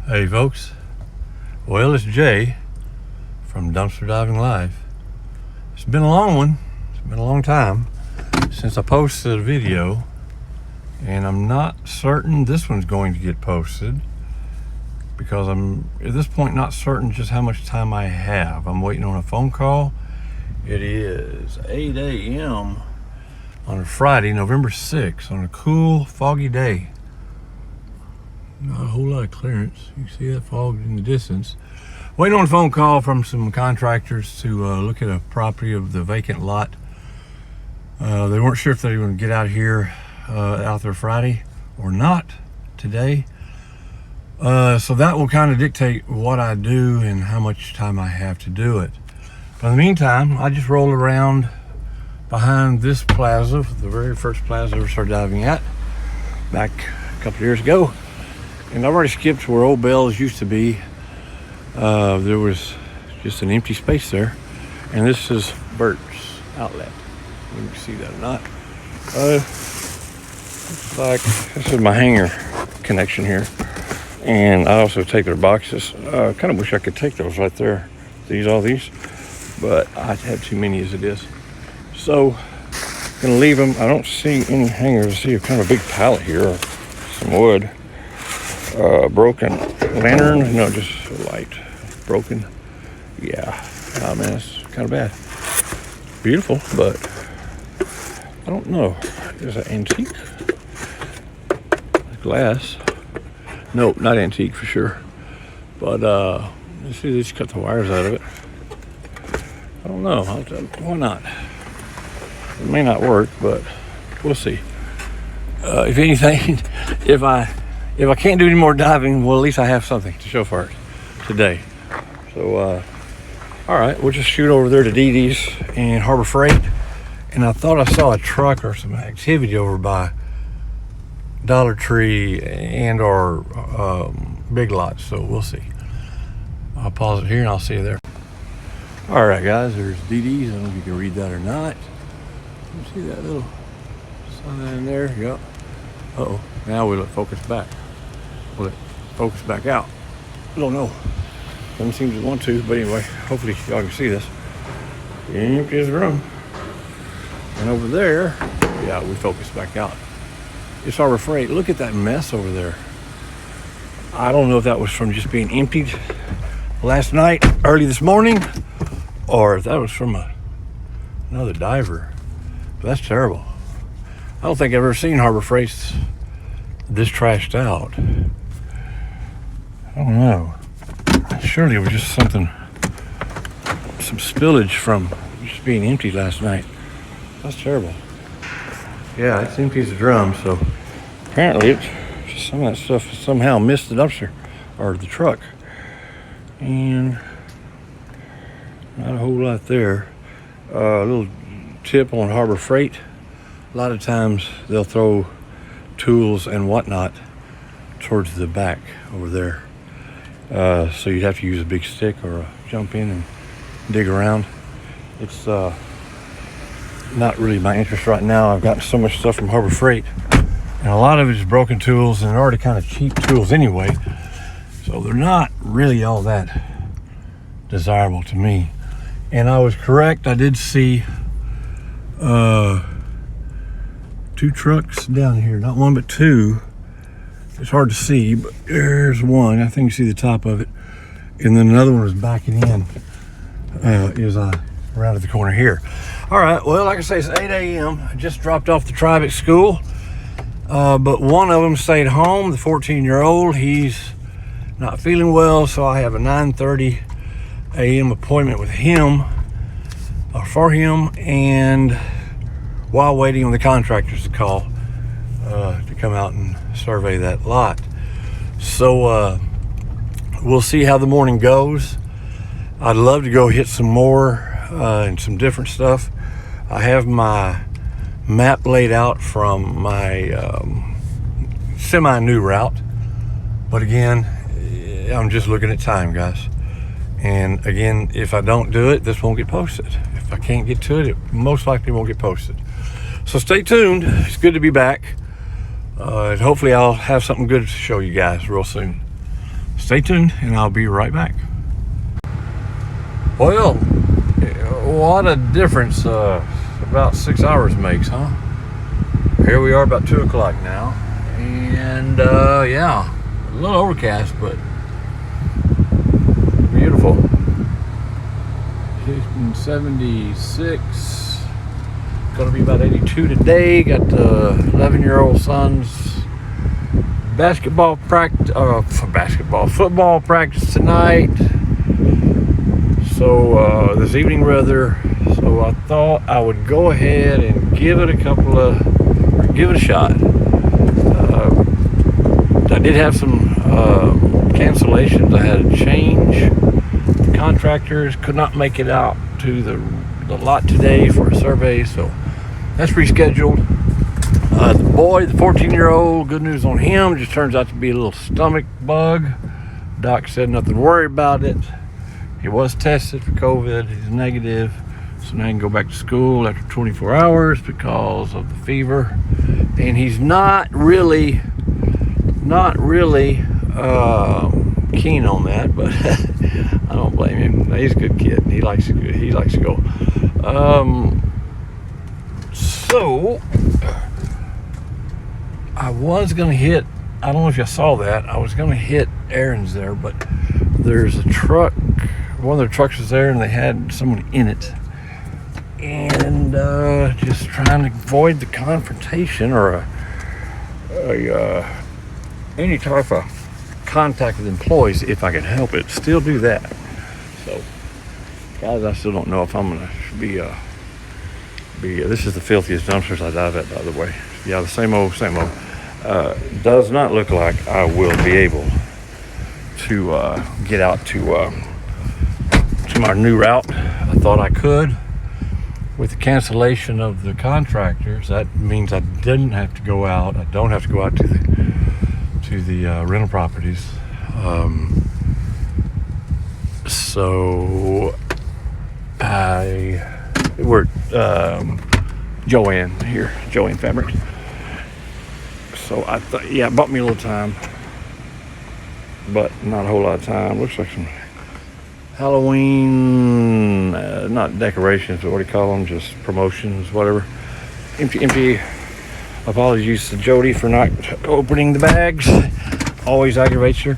Hey folks, well it's Jay from Dumpster Diving Live. It's been a long one, it's been a long time since I posted a video, and I'm not certain this one's going to get posted because I'm at this point not certain just how much time I have. I'm waiting on a phone call. It is 8 a.m. on a Friday, November 6th, on a cool, foggy day. Not a whole lot of clearance. You can see that fog in the distance. Waiting on a phone call from some contractors to look at a property of the vacant lot. They weren't sure if they were going to get out here out there Friday or not today. So that will kind of dictate what I do and how much time I have to do it. But in the meantime, I just rolled around behind this plaza, the very first plaza I ever started diving at, back a couple of years ago. And I've already skipped where Old Bell's used to be. There was just an empty space there. And this is Bert's outlet. You can see that or not. Looks like this is my hanger connection here. And I also take their boxes. Kind of wish I could take those right there. All these. But I have too many as it is. So, gonna leave them. I don't see any hangers. I see a kind of a big pallet here, or some wood. Broken lantern, no, just a light. Broken, yeah. Oh man, it's kind of bad. Beautiful, but I don't know. Is it antique? Glass? Nope, not antique for sure. But let's see, they just cut the wires out of it. I don't know. Why not? It may not work, but we'll see. If anything, if I can't do any more diving, well, at least I have something to show for it today. So, all right, we'll just shoot over there to Dee Dee's and Harbor Freight. And I thought I saw a truck or some activity over by Dollar Tree and or Big Lots, so we'll see. I'll pause it here and I'll see you there. All right, guys, there's Dee Dee's. I don't know if you can read that or not. You see that little sign there? Yep. Uh-oh, now will it focus back? Will it focus back out? I don't know. Doesn't seem to want to, but anyway, hopefully y'all can see this. Empty as room. And over there, yeah, we focus back out. It's Harbor Freight. Look at that mess over there. I don't know if that was from just being emptied last night, early this morning, or if that was from another diver. But that's terrible. I don't think I've ever seen Harbor Freights this trashed out. I don't know. Surely it was just some spillage from just being empty last night. That's terrible. Yeah, it's empty as a drum, so apparently it's just some of that stuff somehow missed the dumpster or the truck. And not a whole lot there. A little tip on Harbor Freight. A lot of times they'll throw tools and whatnot towards the back over there. So you'd have to use a big stick or jump in and dig around. It's not really my interest right now. I've gotten so much stuff from Harbor Freight, and a lot of it is broken tools, and they're already kind of cheap tools anyway. So they're not really all that desirable to me. And I was correct. I did see two trucks down here, not one but two. It's hard to see, but there's one. I think you see the top of it, and then another one was backing in as I rounded the corner here. All right, well, like I say, it's 8 a.m. I just dropped off the tribe at school, but one of them stayed home, the 14-year-old. He's not feeling well, so I have a 9:30 a.m. appointment with him, or for him, and while waiting on the contractors to call to come out and survey that lot. So we'll see how the morning goes. I'd love to go hit some more and some different stuff. I have my map laid out from my semi-new route, but again, I'm just looking at time, guys. And again, if I don't do it, this won't get posted. If I can't get to it, it most likely won't get posted. So stay tuned. It's good to be back. Hopefully I'll have something good to show you guys real soon. Stay tuned, and I'll be right back. Well, what a difference about 6 hours makes, huh? Here we are about 2 o'clock now, and yeah, a little overcast, but beautiful. 76, gonna be about 82 today. Got the 11-year-old son's football practice tonight. So this evening rather. So I thought I would go ahead and give it a shot. I did have some cancellations. I had to change. The contractors could not make it out to the lot today for a survey, so that's rescheduled. The boy, the 14-year-old, good news on him, just turns out to be a little stomach bug. Doc said nothing to worry about it. He was tested for COVID. He's negative, so now he can go back to school after 24 hours because of the fever. And he's not really keen on that, but I don't blame him. He's a good kid. He likes to go. So I was gonna hit, I don't know if you saw that, I was gonna hit Aaron's there, but there's a truck, one of their trucks was there and they had someone in it, and just trying to avoid the confrontation or any type of contact with employees if I could help it, still do that. So guys, I still don't know if I'm gonna be this is the filthiest dumpsters I dive at, by the way. Yeah, the same old. Does not look like I will be able to get out to my new route. I thought I could. With the cancellation of the contractors, that means I didn't have to go out. I don't have to go out to the rental properties. So we're Joanne Fabrics. So I thought, yeah, it bought me a little time, but not a whole lot of time. Looks like some Halloween, not decorations, but what do you call them? Just promotions, whatever. Empty. Apologies to Jody for not opening the bags. Always aggravates her.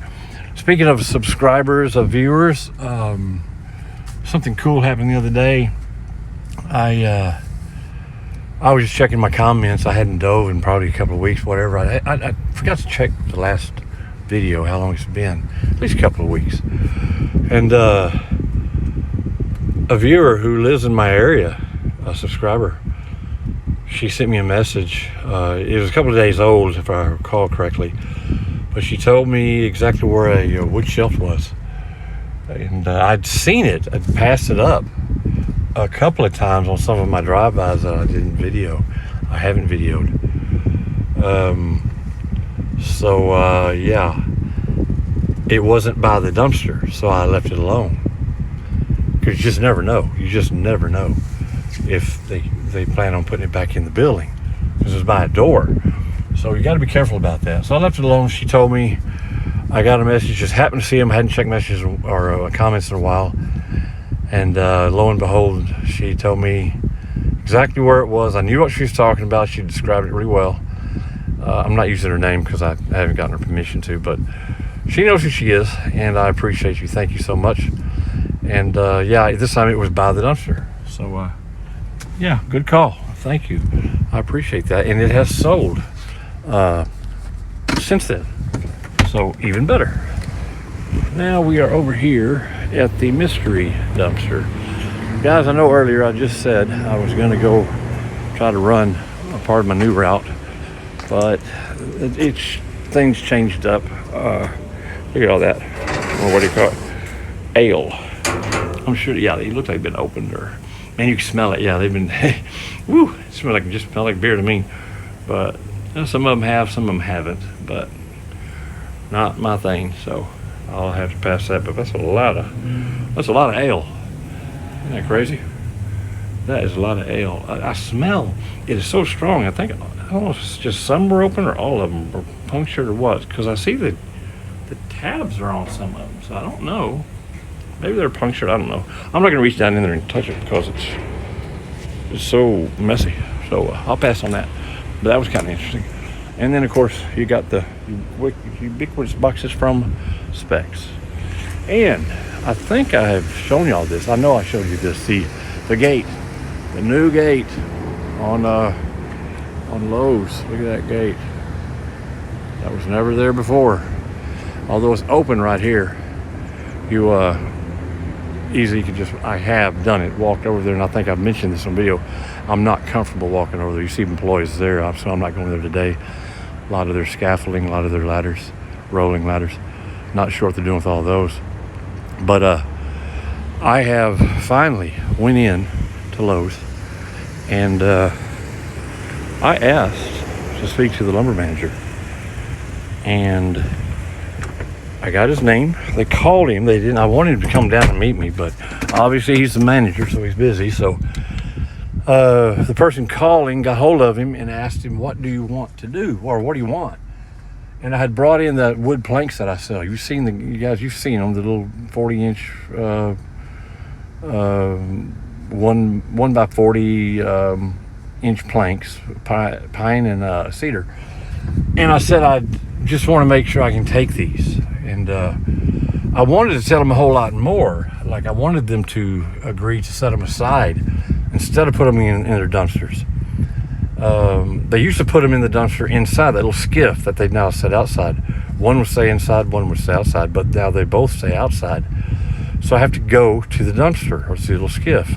Speaking of subscribers, of viewers, something cool happened the other day. I was just checking my comments. I hadn't dove in probably a couple of weeks, whatever. I forgot to check the last video, how long it's been. At least a couple of weeks. And a viewer who lives in my area, a subscriber, she sent me a message. It was a couple of days old, if I recall correctly. But she told me exactly where a wood shelf was. And I'd seen it. I'd passed it up a couple of times on some of my drive-bys that I didn't video. I haven't videoed. Yeah, it wasn't by the dumpster, so I left it alone. Because you just never know. You just never know if they plan on putting it back in the building, because it was by a door. So you got to be careful about that. So I left it alone. She told me, I got a message, just happened to see him, hadn't checked messages or comments in a while. And lo and behold, she told me exactly where it was. I knew what she was talking about. She described it really well. I'm not using her name because I haven't gotten her permission to, but she knows who she is, and I appreciate you. Thank you so much. And yeah, this time it was by the dumpster. So yeah, good call. Thank you. I appreciate that. And it has sold since then. So even better. Now we are over here at the mystery dumpster. Guys, I know earlier I just said I was going to go try to run a part of my new route, but things changed up. Look at all that. Or what do you call it? Ale. I'm sure, yeah, they look like they've been opened, or, man, you can smell it. Yeah, they've been, woo, it just smell like beer to me. But you know, some of them have, some of them haven't, but not my thing, so I'll have to pass that. But that's a lot of ale. Isn't that crazy? That is a lot of ale. I smell it is so strong. I don't know if it's just some were open or all of them were punctured or what, because I see the the tabs are on some of them, so I don't know. Maybe they're punctured. I don't know. I'm not gonna reach down in there and touch it because it's so messy. So I'll pass on that. But that was kind of interesting. And then of course you got the ubiquitous boxes from Specs. And I think I have shown y'all this. I know I showed you this. The gate, the new gate on Lowe's. Look at that gate. That was never there before. Although it's open right here, you easily could just, I have done it, walked over there, and I think I've mentioned this on video. I'm not comfortable walking over there. You see employees there, so I'm not going there today. A lot of their scaffolding, a lot of their ladders, rolling ladders. Not sure what they're doing with all those. But I have finally went in to Lowe's, and I asked to speak to the lumber manager, and I got his name. They called him. They didn't. I wanted him to come down and meet me, but obviously he's the manager, so he's busy. So the person calling got hold of him and asked him, "What do you want to do, or what do you want?" And I had brought in the wood planks that I sell. You've seen you've seen them, the little 40-inch, 1 by 40 inch planks, pine and cedar. And I said, I just want to make sure I can take these. And I wanted to tell them a whole lot more. Like I wanted them to agree to set them aside instead of put them in their dumpsters. They used to put them in the dumpster inside that little skiff that they've now set outside. One would stay inside, one would stay outside, but now they both stay outside. So I have to go to the dumpster or to the little skiff.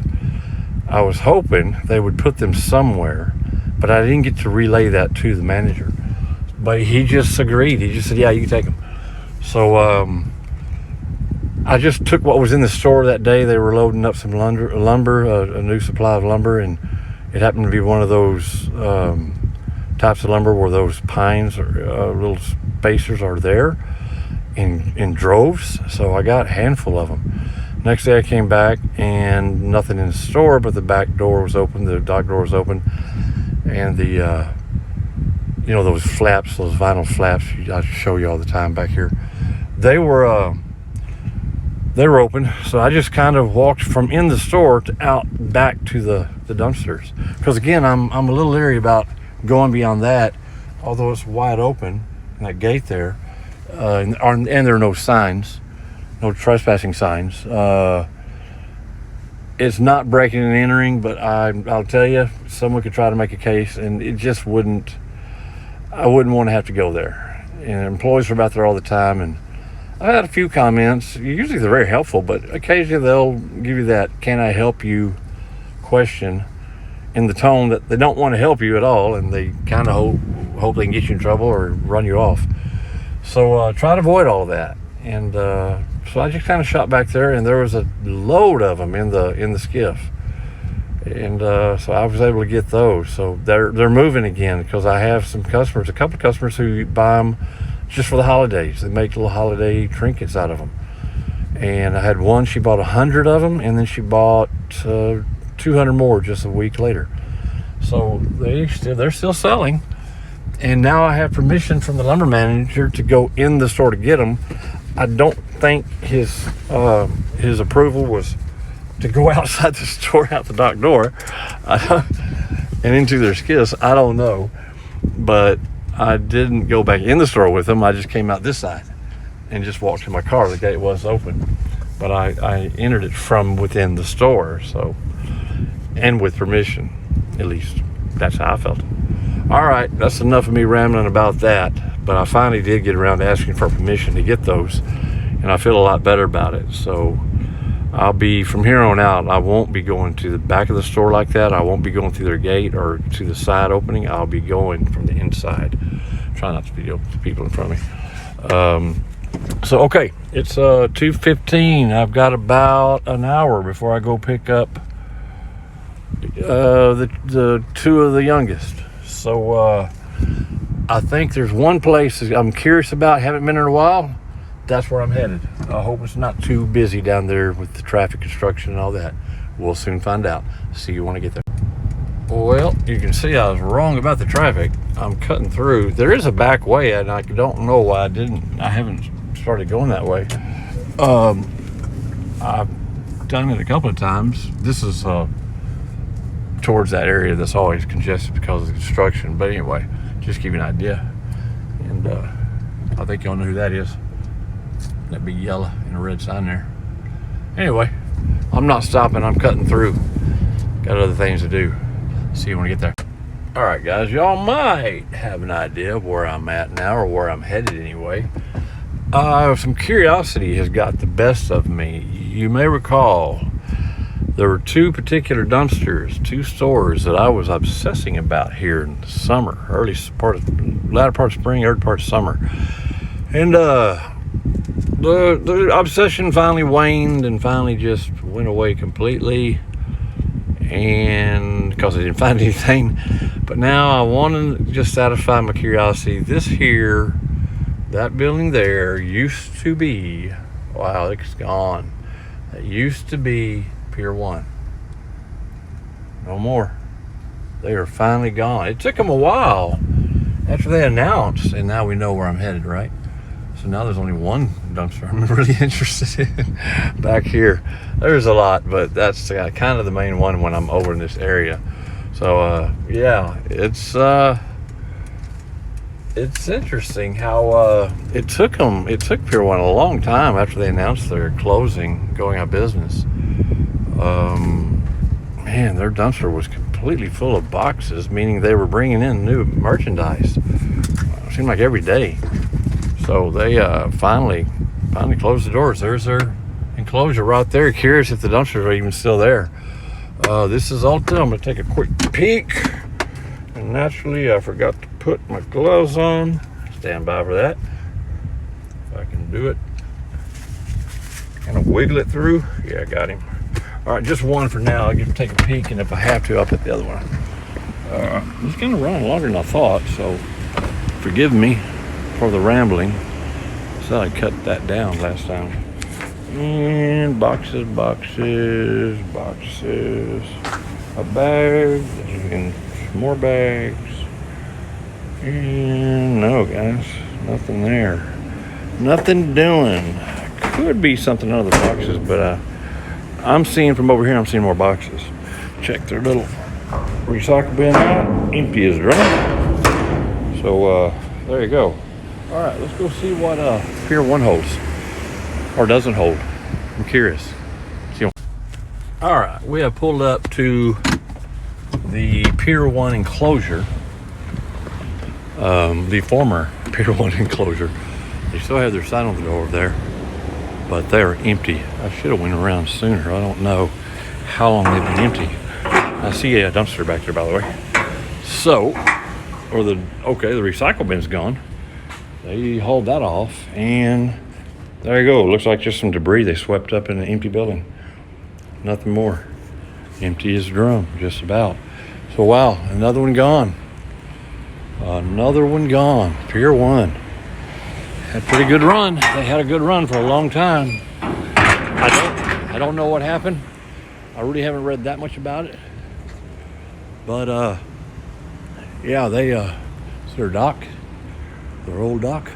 I was hoping they would put them somewhere, but I didn't get to relay that to the manager. But he just agreed. He just said, yeah, you can take them. So I just took what was in the store that day. They were loading up some lumber, a new supply of lumber, and it happened to be one of those types of lumber where those pines or little spacers are there in droves. So I got a handful of them. Next day I came back and nothing in the store, but the back door was open, the dock door was open, and the those flaps, those vinyl flaps I show you all the time back here, they were open. So I just kind of walked from in the store to out back to the dumpsters, because again I'm a little leery about going beyond that, although it's wide open, that gate there, and there are no signs, no trespassing signs. It's not breaking and entering, but I'll tell you, someone could try to make a case, and it just wouldn't. I wouldn't want to have to go there. And employees are about there all the time, and I had a few comments. Usually they're very helpful, but occasionally they'll give you that "can I help you" question in the tone that they don't want to help you at all, and they kind of hope they can get you in trouble or run you off. So try to avoid all of that. And so I just kind of shot back there, and there was a load of them in the skiff. And so I was able to get those. So they're moving again, because I have a couple of customers who buy them just for the holidays. They make little holiday trinkets out of them. And I had one, she bought 100 of them, and then she bought 200 more just a week later. So they're still selling. And now I have permission from the lumber manager to go in the store to get them. I don't think his approval was to go outside the store, out the dock door, and into their skiffs. I don't know, but I didn't go back in the store with them. I just came out this side and just walked to my car. The gate was open, but I entered it from within the store, so, and with permission, at least that's how I felt. All right, that's enough of me rambling about that, but I finally did get around to asking for permission to get those, and I feel a lot better about it. So I'll be, from here on out, I won't be going to the back of the store like that. I won't be going through their gate or to the side opening. I'll be going from the inside. Try not to video the people in front of me. So, okay, it's 2:15. I've got about an hour before I go pick up the two of the youngest. So I think there's one place I'm curious about, haven't been in a while. That's where I'm headed. I hope it's not too busy down there with the traffic construction and all that. We'll soon find out. See you when I get there. Well, you can see I was wrong about the traffic. I'm cutting through. There is a back way, and I don't know why I haven't started going that way. I've done it a couple of times. This is towards that area that's always congested because of construction. But anyway, just give you an idea. And I think y'all know who that is. That big yellow and a red sign there. Anyway, I'm not stopping. I'm cutting through. Got other things to do. See you when we get there. All right, guys, y'all might have an idea of where I'm at now, or where I'm headed anyway. Some curiosity has got the best of me. You may recall there were two particular dumpsters, two stores that I was obsessing about here in the summer, latter part of spring, early part of summer. And the obsession finally waned and finally just went away completely. And because I didn't find anything, but now I want to just satisfy my curiosity. This here, that building there used to be, wow, it's gone. It used to be Pier One. No more. They are finally gone. It took them a while after they announced, and now we know where I'm headed, right? So now there's only one dumpster I'm really interested in back here. There's a lot, but that's kind of the main one when I'm over in this area. So yeah, it's interesting how it took Pier One a long time after they announced their closing, going out of business. Man, their dumpster was completely full of boxes, meaning they were bringing in new merchandise. It seemed like every day. So they finally closed the doors. There's their enclosure right there. Curious if the dumpsters are even still there. This is Ulta. I'm gonna take a quick peek. And naturally, I forgot to put my gloves on. Stand by for that. If I can do it. Kind of wiggle it through. Yeah, I got him. All right, just one for now. I'll get to take a peek, and if I have to, I'll put the other one. It's kind of running longer than I thought, so forgive me for the rambling. So I cut that down last time. And boxes. A bag, and more bags. And no, guys, nothing there. Nothing doing. Could be something under the boxes, but I'm seeing from over here, I'm seeing more boxes. Check their little recycle bin out. Empty as drum. So there you go. All right, let's go see what Pier One holds or doesn't hold. I'm curious. See. All right, we have pulled up to the Pier One enclosure, the former Pier One enclosure. They still have their sign on the door over there, but they're empty. I should have went around sooner. I don't know how long they've been empty. I see a dumpster back there, by the way. So, the recycle bin's gone. They hauled that off, and there you go. It looks like just some debris they swept up in an empty building. Nothing more. Empty as a drum, just about. So wow, another one gone. Another one gone. Pier One. Had a pretty good run. They had a good run for a long time. I don't know what happened. I really haven't read that much about it. But yeah, it's their dock. Their old dock.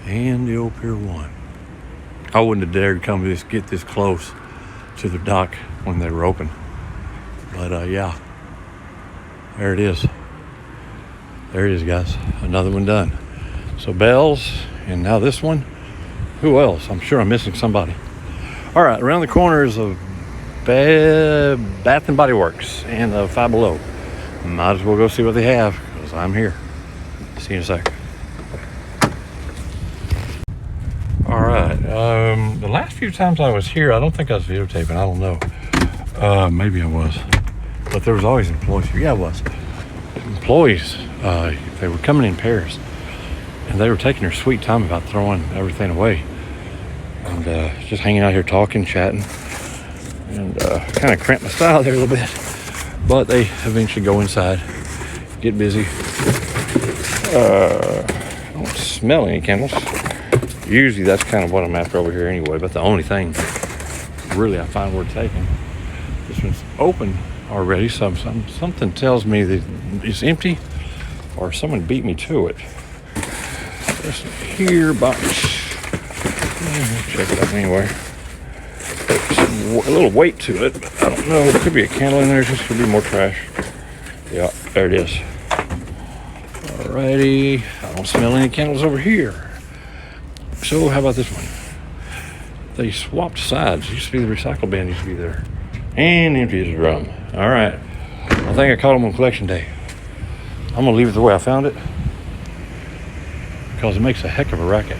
And the old Pier One. I wouldn't have dared get this close to the dock when they were open. But yeah, there it is. There it is, guys. Another one done. So Bell's, and now this one. Who else? I'm sure I'm missing somebody. All right, around the corners of Bath and Body Works and Five Below. Might as well go see what they have, because I'm here. See you in a sec. All right. The last few times I was here, I don't think I was videotaping. I don't know. Maybe I was. But there was always employees here. Yeah, I was. Employees, they were coming in pairs. And they were taking their sweet time about throwing everything away. And just hanging out here talking, chatting. And kind of cramped my style there a little bit. But they eventually go inside, get busy. I don't smell any candles. Usually that's kind of what I'm after over here anyway, but the only thing really I find worth taking. This one's open already. Something tells me that it's empty, or someone beat me to it. This here box. Check it out anyway. A little weight to it, but I don't know. There could be a candle in there. Just could be more trash. Yeah, there it is. Alrighty. I don't smell any candles over here. So how about this one? They swapped sides. Used to be the recycle bin used to be there. And empty as a drum. Alright. I think I caught them on collection day. I'm going to leave it the way I found it, because it makes a heck of a racket.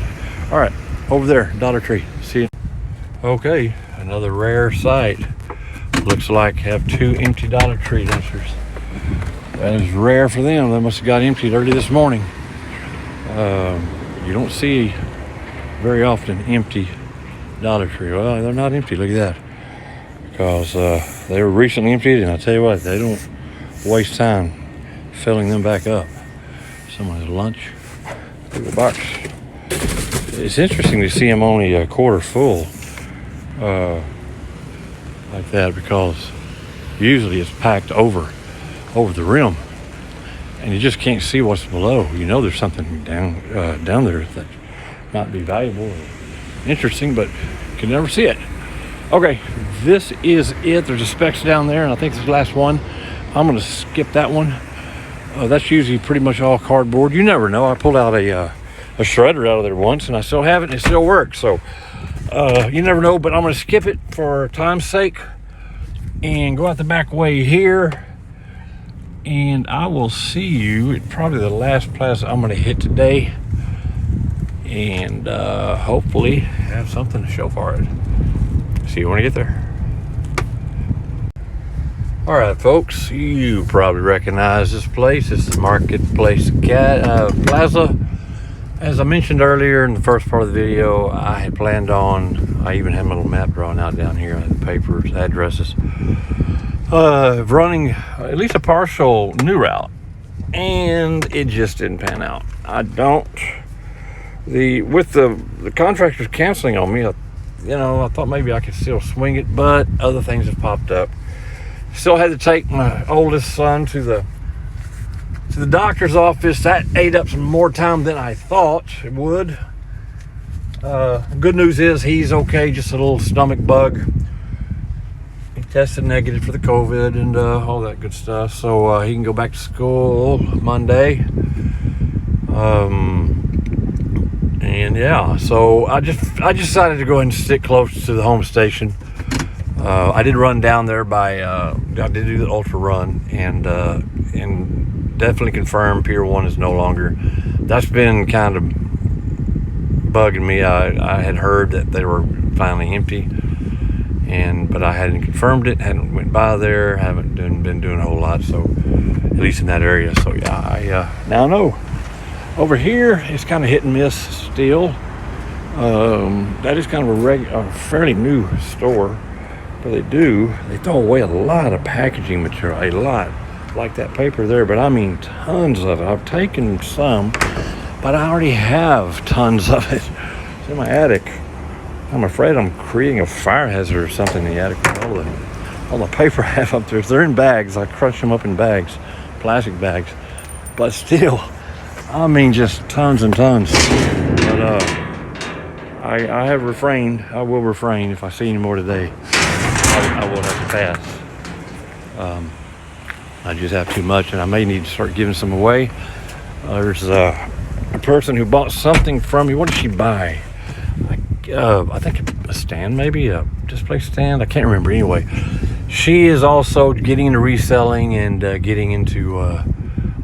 Alright. Over there. Dollar Tree. See you. Okay. Another rare sight. Looks like have 2 empty Dollar Tree dumpsters. That is rare for them. They must have got emptied early this morning. You don't see very often empty Dollar Tree. Well, they're not empty. Look at that. Because they were recently emptied, and I tell you what, they don't waste time filling them back up. Someone's lunch. Look at the box. It's interesting to see them only a quarter full like that, because usually it's packed over the rim, and you just can't see what's below. You know there's something down there that might be valuable or interesting, but you can never see it. Okay, this is it. There's a specs down there, and I think this is the last one. I'm going to skip that one. That's usually pretty much all cardboard. You never know. I pulled out a shredder out of there once, and I still have it, and it still works. So you never know, but I'm going to skip it for time's sake and go out the back way here. And I will see you at probably the last plaza I'm going to hit today, and hopefully have something to show for it. See you when I get there. All right, folks, you probably recognize this place. It's the Marketplace Plaza. As I mentioned earlier in the first part of the video, I had planned on, I even had my little map drawn out down here, the papers, addresses, running at least a partial new route, and it just didn't pan out. With the contractors canceling on me, I thought maybe I could still swing it, but other things have popped up. Still had to take my oldest son to the doctor's office. That ate up some more time than I thought it would. Good news is he's okay, just a little stomach bug. He tested negative for the COVID and all that good stuff, so he can go back to school Monday. And yeah, so I decided to go ahead and stick close to the home station. I did run down there I did do the ultra run, and definitely confirmed Pier One is no longer. That's been kind of bugging me. I had heard that they were finally empty, but I hadn't confirmed it, hadn't went by there, haven't been doing a whole lot, so at least in that area. So yeah, I now know. Over here, it's kind of hit and miss still. That is kind of a fairly new store, but they throw away a lot of packaging material, a lot, like that paper there, but I mean tons of it. I've taken some, but I already have tons of it. It's in my attic. I'm afraid I'm creating a fire hazard or something in the attic with all the paper I have up there. They're in bags. I crush them up in bags, plastic bags, but still, I mean, just tons and tons. But I have refrained. I will refrain. If I see any more today, I will have to pass. I just have too much, and I may need to start giving some away. There's a person who bought something from me. What did she buy? I think a stand, maybe a display stand. I can't remember. Anyway, she is also getting into reselling and getting into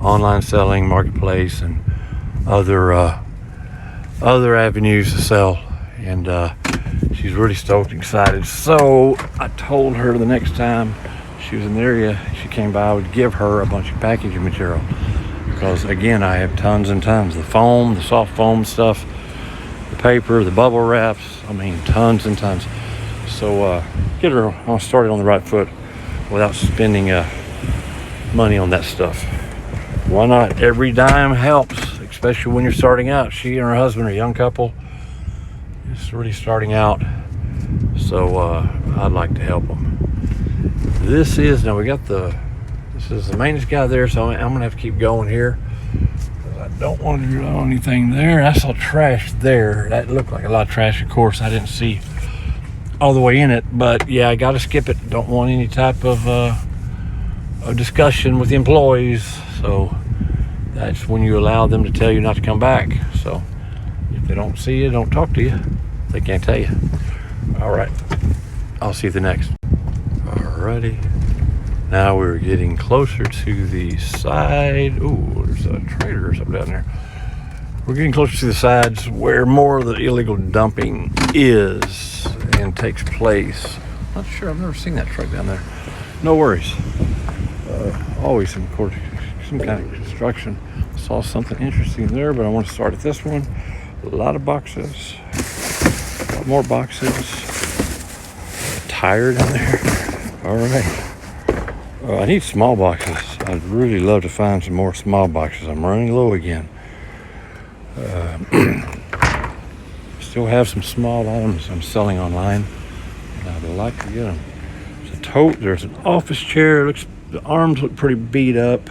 online selling, marketplace, and other avenues to sell. And she's really stoked and excited. So I told her the next time she was in the area, she came by, I would give her a bunch of packaging material, because again, I have tons and tons. The foam, the soft foam stuff, the paper, the bubble wraps, I mean tons and tons. So get her started on the right foot without spending money on that stuff. Why not? Every dime helps, especially when you're starting out. She and her husband are a young couple, just really starting out. So I'd like to help them. this is, now we got this is the maintenance guy there, so I'm gonna have to keep going here. I don't want to do anything there. I saw trash there. That looked like a lot of trash. Of course, I didn't see all the way in it, but yeah, I got to skip it. Don't want any type of discussion with the employees. So that's when you allow them to tell you not to come back. So if they don't see you, don't talk to you. They can't tell you. All right, I'll see you the next. Alrighty. Now we're getting closer to the side. Ooh, there's a trailer or something down there. We're getting closer to the sides where more of the illegal dumping is and takes place. Not sure, I've never seen that truck down there. No worries. Always some kind of construction. Saw something interesting there, but I want to start at this one. A lot of boxes. A lot more boxes. A tire down there. All right. I need small boxes. I'd really love to find some more small boxes. I'm running low again. Still have some small items I'm selling online, and I'd like to get them. There's a tote. There's an office chair. The arms look pretty beat up.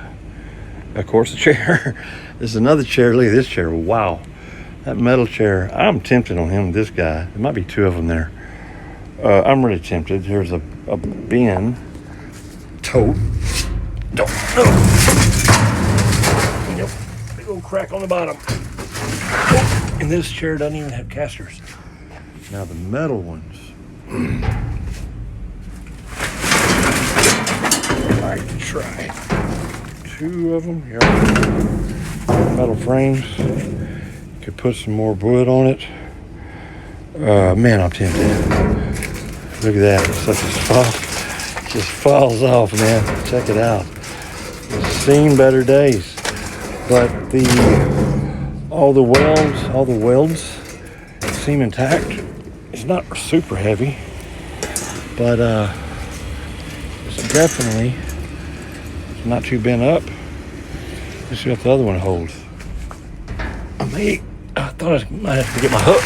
Of course, the chair. There's another chair. Look at this chair. Wow, that metal chair. I'm tempted on him. This guy. There might be two of them there. I'm really tempted. There's a bin. Tote. Don't know. Yep. Big old crack on the bottom. Oh, and this chair doesn't even have casters. Now the metal ones. I can try. Two of them here. Metal frames. Could put some more wood on it. Man, I'm tempted. Look at that. It's such a spot. Just falls off, man. Check it out. It's seen better days, but all the welds seem intact. It's not super heavy, but it's definitely not too bent up. Let's see what the other one holds. I thought I might have to get my hook,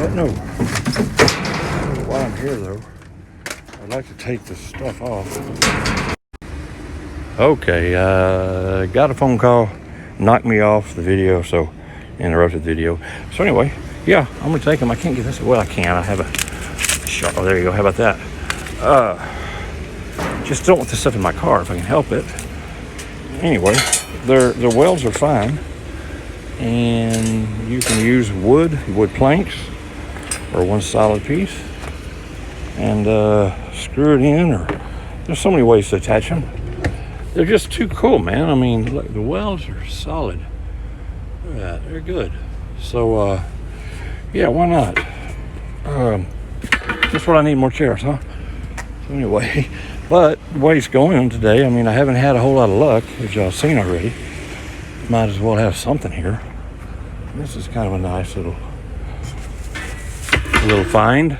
but no. I don't know why I'm here though. I'd like to take this stuff off. Okay, got a phone call, knocked me off the video, so interrupted the video. So anyway, yeah, I'm gonna take them. I can't get this. Well, I can. I have a shot. Oh, there you go. How about that? Just don't want this stuff in my car if I can help it. Anyway, their welds are fine, and you can use wood planks, or one solid piece, and screw it in, or there's so many ways to attach them. They're just too cool, man. I mean, look, the welds are solid. Look at that, they're good. So yeah, why not? That's what I need, more chairs, huh? So anyway, but the way it's going today, I mean, I haven't had a whole lot of luck, as y'all seen already. Might as well have something here. This is kind of a nice little find.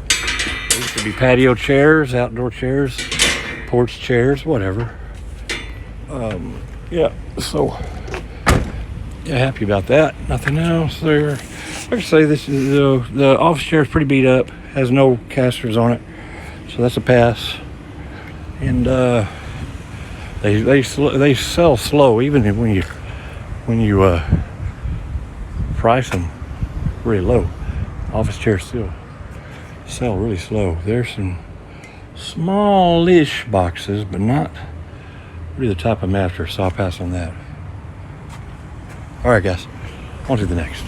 These could be patio chairs, outdoor chairs, porch chairs, whatever. Yeah, so yeah, happy about that. Nothing else there. Like I say, this is the office chair is pretty beat up, has no casters on it, so that's a pass. And they sell slow, even when you price them really low. Office chairs still sell really slow. There's some smallish boxes, but not really the type I'm after, so I'll pass on that. All right, guys, on to the next.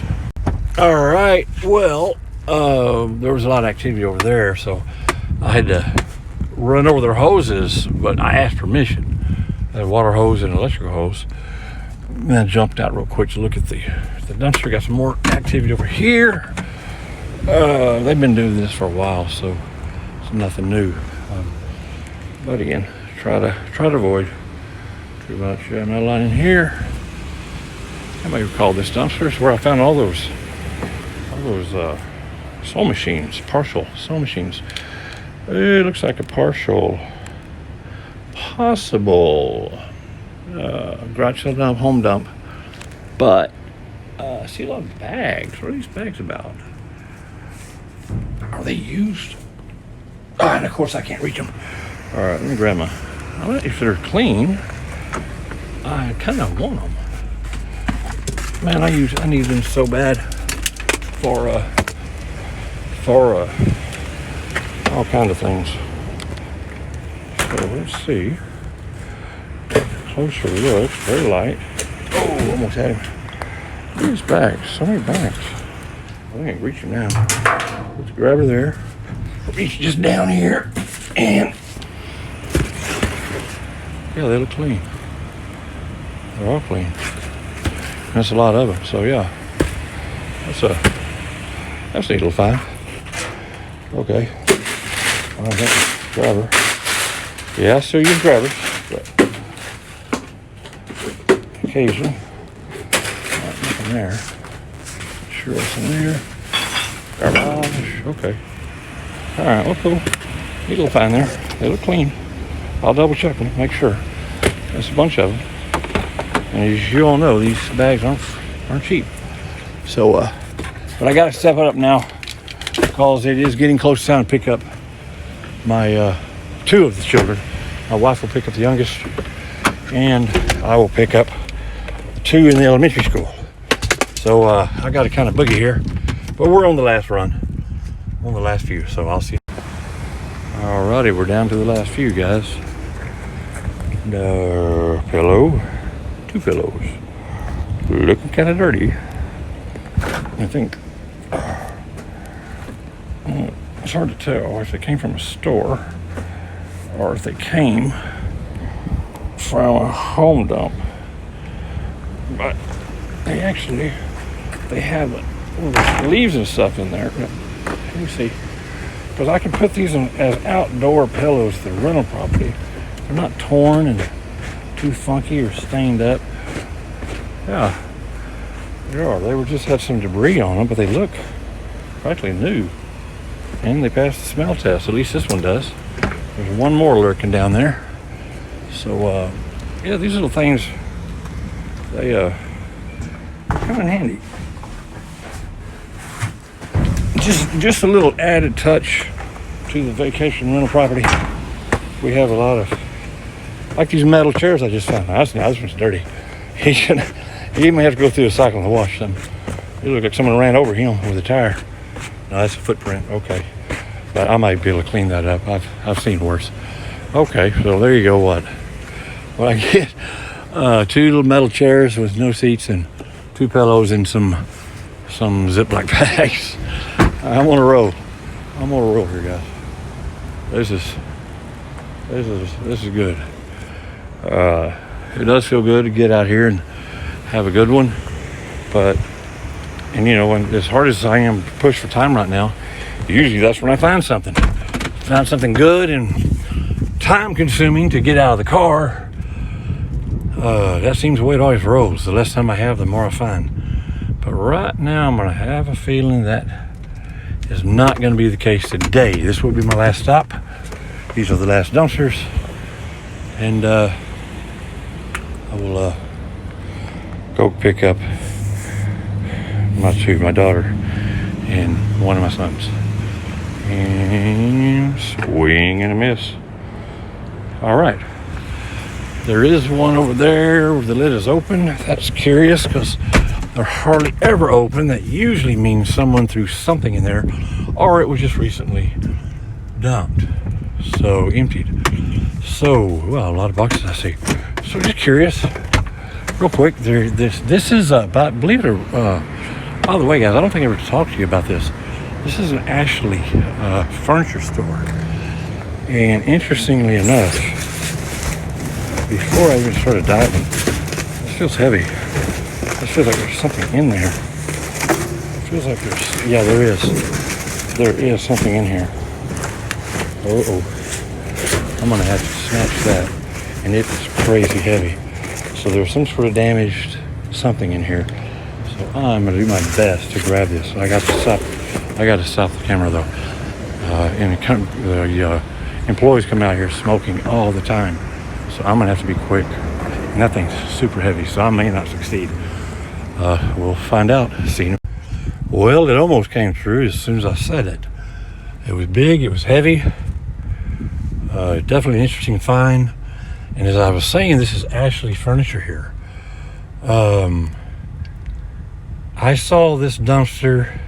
All right, well, there was a lot of activity over there, so I had to run over their hoses, but I asked permission. I had a water hose and an electrical hose. And I jumped out real quick to look at the dumpster. Got some more activity over here. They've been doing this for a while, so it's nothing new. But again, try to avoid too much metal line in here. I may recall this dumpster. It's where I found all those sewing machines, partial sewing machines. It looks like a possible garage sale dump, home dump. But I see a lot of bags. What are these bags about? Are they used? I and of course I can't reach them. All right, let me grab my, if they're clean, I kind of want them. Man, I need them so bad for all kinds of things. So let's see. Closer look, very light. Oh, almost had him. Look at his bags, so many bags. I can't reach him now. Let's grab her there. Reach just down here, and yeah, they look clean. They're all clean. That's a lot of them, so yeah. That's a neat little find. Okay. I think grabber. Yeah, I still use grabbers, but occasionally. Nothing there. Sure, what's in there. Garbage. Okay. All right. Well, cool. Neat little find there. They look clean. I'll double check them, make sure. There's a bunch of them. And as you all know, these bags aren't cheap. So, but I got to step it up now because it is getting close to time to pick up my two of the children. My wife will pick up the youngest, and I will pick up the two in the elementary school. So I got to kind of boogie here, but we're on the last run, on the last few. So I'll see. Alrighty, we're down to the last few, guys. Pillow. 2 pillows. Looking kind of dirty. I think it's hard to tell if they came from a store or if they came from a home dump. But they have the leaves and stuff in there. Let me see. Because I can put these in as outdoor pillows to the rental property. They're not torn and too funky or stained up. Yeah, they are. They just had some debris on them, but they look practically new. And they passed the smell test. At least this one does. There's one more lurking down there. So, yeah, these little things, they come in handy. Just a little added touch to the vacation rental property. We have a lot of, like these metal chairs I just found. This one's dirty. He may have to go through a cycle and wash them. It looks like someone ran over him with a tire. No, that's a footprint. Okay, but I might be able to clean that up. I've seen worse. Okay, so there you go. What I get? 2 little metal chairs with no seats and 2 pillows and some Ziploc bags. I'm on a roll. Here, guys. This is good. It does feel good to get out here and have a good one, and you know, when as hard as I am to push for time right now, usually that's when I find something good and time consuming to get out of the car. That seems the way it always rolls. The less time I have, the more I find. But right now, I'm gonna have a feeling that is not going to be the case today. This will be my last stop. These are the last dumpsters, and I will go pick up my daughter and one of my sons, and swing and a miss. All right, there is one over there where the lid is open. That's curious because they're hardly ever open. That usually means someone threw something in there, or it was just recently dumped, so emptied. So, well, a lot of boxes I see. So just curious, real quick. This is about, believe it or by the way, guys, I don't think I ever talked to you about this. This is an Ashley furniture store, and interestingly enough, before I even started diving, this feels heavy. It feels like there's something in there. It feels like yeah, there is. There is something in here. I'm gonna have to snatch that, and it is crazy heavy. So there's some sort of damaged something in here. So I'm gonna do my best to grab this. I got to stop the camera though. And the employees come out here smoking all the time. So I'm gonna have to be quick. And that thing's super heavy, so I may not succeed. We'll find out soon. Well, it almost came through as soon as I said it. It was big, it was heavy, Definitely an interesting find. And as I was saying, this is Ashley's furniture here. I saw this dumpster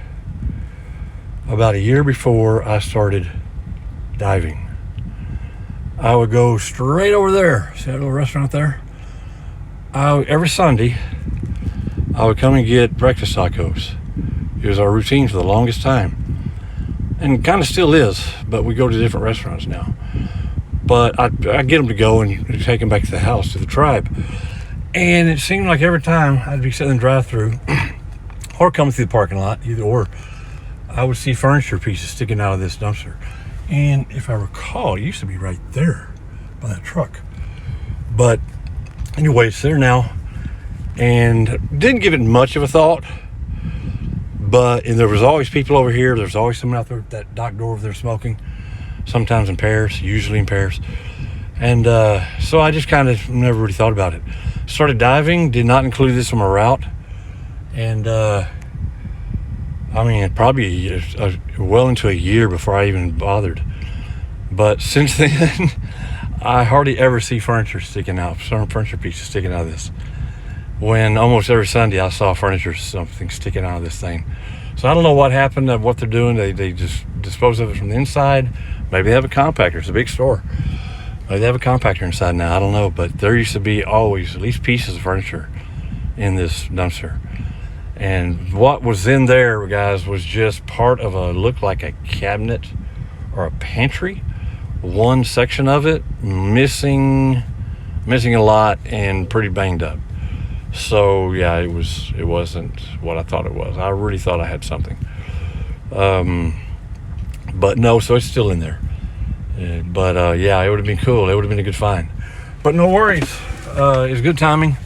about a year before I started diving. I would go straight over there. See that little restaurant there? Every Sunday, I would come and get breakfast tacos. It was our routine for the longest time. And kind of still is, but we go to different restaurants now. But I get them to go and take them back to the house, to the tribe. And it seemed like every time I'd be sitting in the drive-thru or coming through the parking lot, either or, I would see furniture pieces sticking out of this dumpster. And if I recall, it used to be right there by that truck. But anyway, it's there now. And didn't give it much of a thought. And there was always people over here. There's always someone out there at that dock door over there smoking. Sometimes in pairs, usually in pairs. And so I just kind of never really thought about it. Started diving, did not include this on my route. And probably well into a year before I even bothered. But since then, I hardly ever see furniture pieces sticking out of this. When almost every Sunday I saw something sticking out of this thing. So I don't know what happened, what they're doing. They just dispose of it from the inside. Maybe they have a compactor. It's a big store. Maybe they have a compactor inside now. I don't know. But there used to be always at least pieces of furniture in this dumpster. And what was in there, guys, was just part of looked like a cabinet or a pantry. One section of it missing a lot and pretty banged up. So yeah, it wasn't what I thought it was. I really thought I had something. But no, so it's still in there. Yeah, it would have been cool. It would have been a good find. But no worries. It's good timing.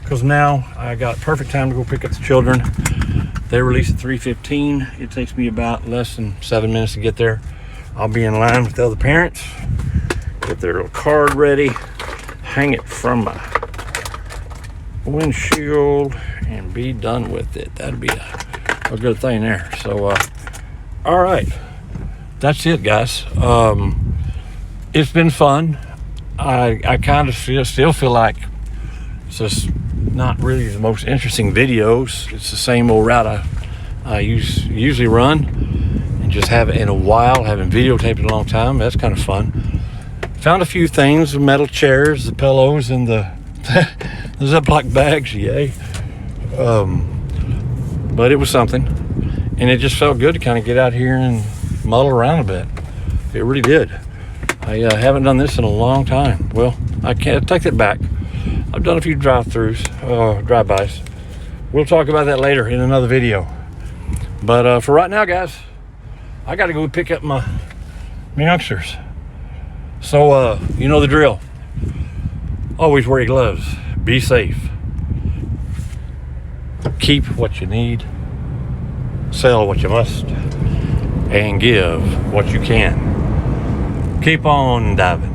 Because now I got perfect time to go pick up the children. They release at 3:15. It takes me about less than 7 minutes to get there. I'll be in line with the other parents, get their little card ready, hang it from my windshield, and be done with it. That'd be a good thing there. So, all right, that's it, guys. It's been fun. I kind of still feel like it's just not really the most interesting videos. It's the same old route I usually run, and just haven't in a while. Haven't videotaped in a long time. That's kind of fun. Found a few things: the metal chairs, the pillows, and the Ziploc bags. Yay! But it was something, and it just felt good to kind of get out here and muddle around a bit. It really did. I haven't done this in a long time. Well, I can't take that back. I've done a few drive-bys. We'll talk about that later in another video. But for right now, guys, I got to go pick up my youngsters. So, you know the drill. Always wear your gloves. Be safe. Keep what you need. Sell what you must. And give what you can. Keep on diving.